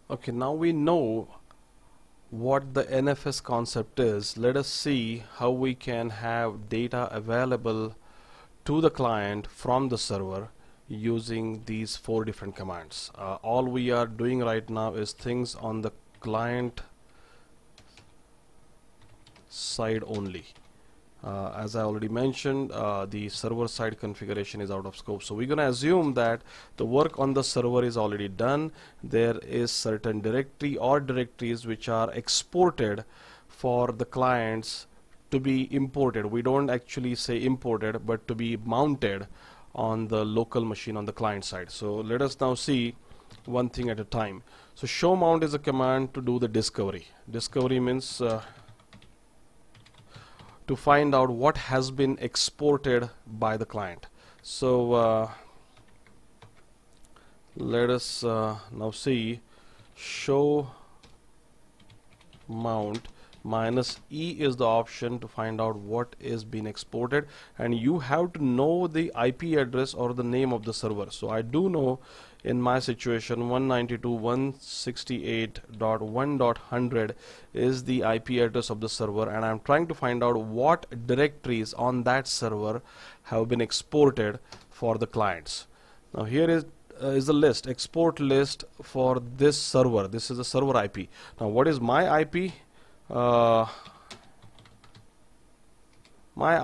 Okay, now we know what the NFS concept is. Let us see how we can have data available to the client from the server using these 4 different commands. All we are doing right now is things on the client side only. As I already mentioned, the server side configuration is out of scope, so we're going to assume that the work on the server is already done. There is certain directory or directories which are exported for the clients to be imported. We don't actually say imported, but to be mounted on the local machine on the client side. So let us now see one thing at a time. So show mount is a command to do the discovery. Discovery means to find out what has been exported by the client. So let us now see show mount minus E is the option to find out what is being exported, and you have to know the IP address or the name of the server. So I do know in my situation 192.168.1.100 is the IP address of the server, and I'm trying to find out what directories on that server have been exported for the clients. Now here is the list, export list for this server. This is the server IP. Now what is my IP? My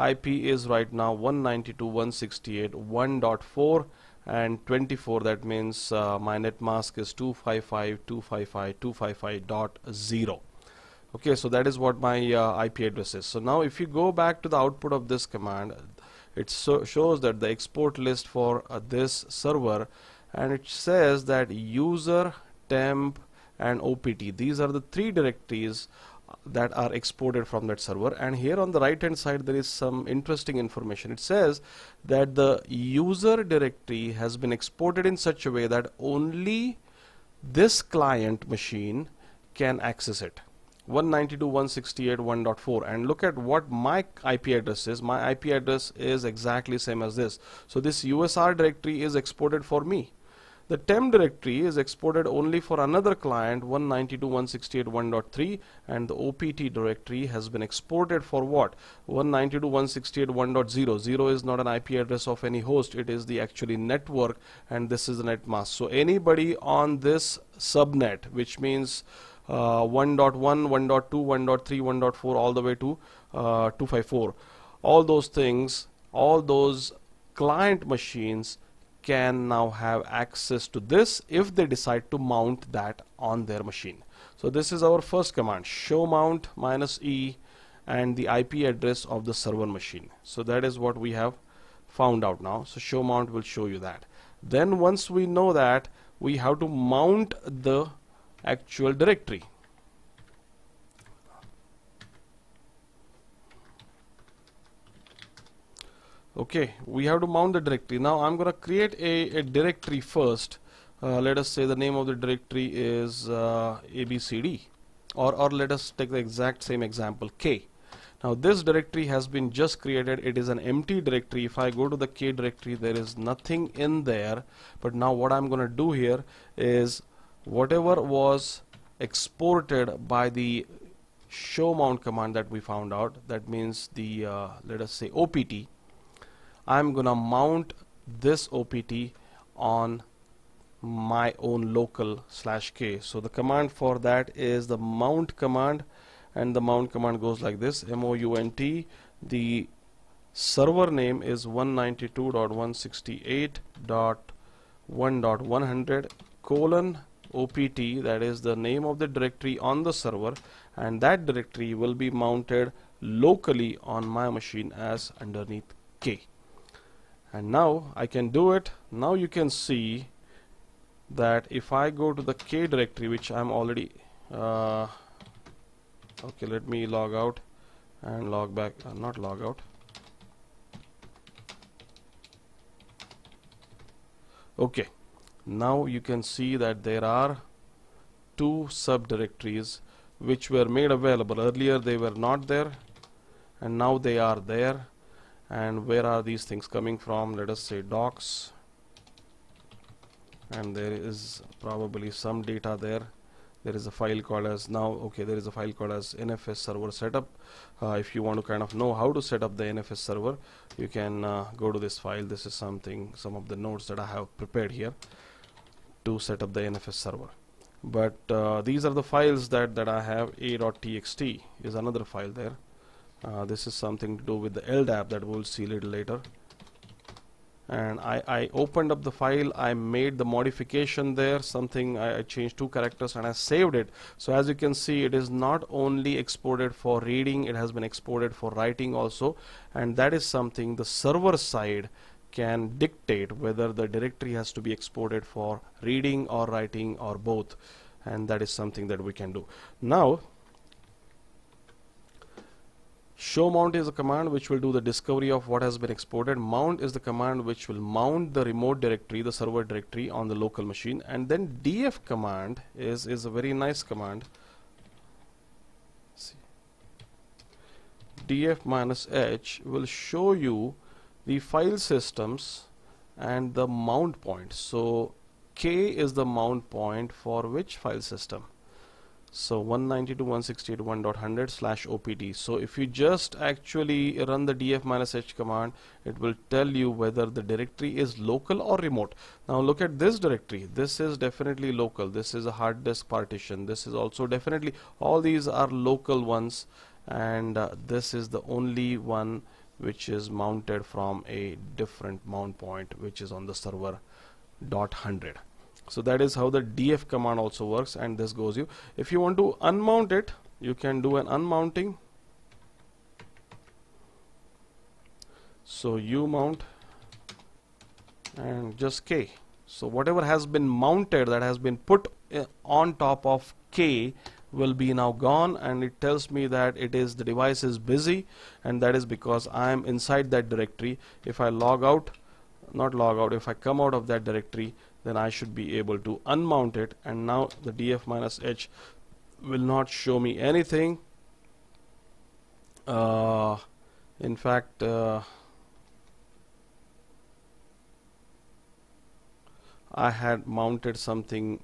IP is right now 192.168.1.4 and 24. That means my net mask is 255.255.255.0. Okay, so that is what my IP address is. So now if you go back to the output of this command, it shows that the export list for this server, and it says that user, temp and OPT. These are the 3 directories that are exported from that server. And here on the right hand side there is some interesting information. It says that the user directory has been exported in such a way that only this client machine can access it, 192.168.1.4. and look at what my IP address is. My IP address is exactly same as this. So this USR directory is exported for me. The temp directory is exported only for another client, 192.168.1.3, and the OPT directory has been exported for what? 192.168.1.0. 0 is not an IP address of any host, it is the actually network, and this is the net mask. So anybody on this subnet, which means 1.1, 1.2, 1.3, 1.4 all the way to 254, all those things, all those client machines can now have access to this if they decide to mount that on their machine. So this is our first command, show mount minus E and the IP address of the server machine. So that is what we have found out now. So show mount will show you that. Then once we know that, we have to mount the actual directory. Okay, we have to mount the directory. Now I'm going to create a directory first. Let us say the name of the directory is ABCD, or let us take the exact same example, K. Now this directory has been just created. It is an empty directory. If I go to the K directory, there is nothing in there. But now what I'm going to do here is whatever was exported by the show mount command that we found out, that means the let us say OPT, I'm gonna mount this OPT on my own local /k. So the command for that is the mount command, and the mount command goes like this, mount. The server name is 192.168.1.100 colon OPT, that is the name of the directory on the server, and that directory will be mounted locally on my machine as underneath K. And now I can do it. Now you can see that if I go to the K directory, which I'm already okay, let me log out and log back, not log out. Okay, now you can see that there are 2 subdirectories which were made available. Earlier they were not there, and now they are there. And where are these things coming from? Let us say docs, and there is probably some data there. there is a file called as there is a file called as NFS server setup. If you want to kind of know how to set up the NFS server, you can go to this file. This is some of the notes that I have prepared here to set up the NFS server. But these are the files that I have. A.txt is another file there. This is something to do with the LDAP that we'll see a little later. And I opened up the file, I made the modification there, I changed 2 characters and I saved it. So as you can see, it is not only exported for reading, it has been exported for writing also, and that is something the server side can dictate whether the directory has to be exported for reading or writing or both, and that is something that we can do. Now show mount is a command which will do the discovery of what has been exported. Mount is the command which will mount the remote directory, the server directory, on the local machine. And then df command is a very nice command. See, df-h will show you the file systems and the mount point. So K is the mount point for which file system? So 192.168.1.100/opt. So if you just actually run the df-h command, it will tell you whether the directory is local or remote. Now look at this directory. This is definitely local. This is a hard disk partition. This is also definitely, all these are local ones, and this is the only one which is mounted from a different mount point, which is on the server .100. So that is how the df command also works, and this goes you. If you want to unmount it, you can do an unmounting. So umount and just K. So whatever has been mounted, that has been put on top of K, will be now gone, and it tells me that the device is busy, and that is because I am inside that directory. If I if I come out of that directory, then I should be able to unmount it, and now the df-h will not show me anything. In fact, I had mounted something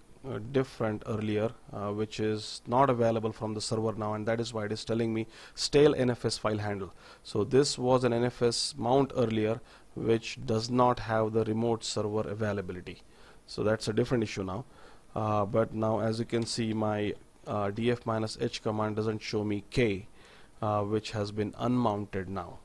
different earlier, which is not available from the server now, and that is why it is telling me stale NFS file handle. So this was an NFS mount earlier which does not have the remote server availability. So that's a different issue now. But now, as you can see, my df-h command doesn't show me K, which has been unmounted now.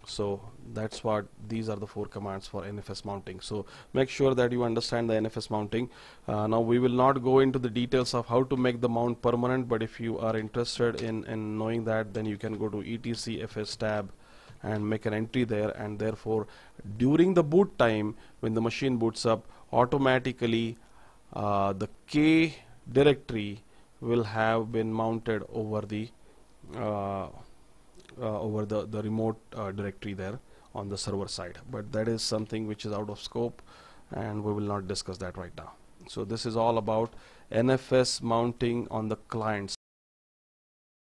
So that's what these are the 4 commands for NFS mounting. So make sure that you understand the NFS mounting. Now we will not go into the details of how to make the mount permanent, but if you are interested in knowing that, then you can go to etc fs tab and make an entry there, and therefore during the boot time, when the machine boots up, automatically the K directory will have been mounted over the remote directory there on the server side. But that is something which is out of scope, and we will not discuss that right now. So this is all about NFS mounting on the client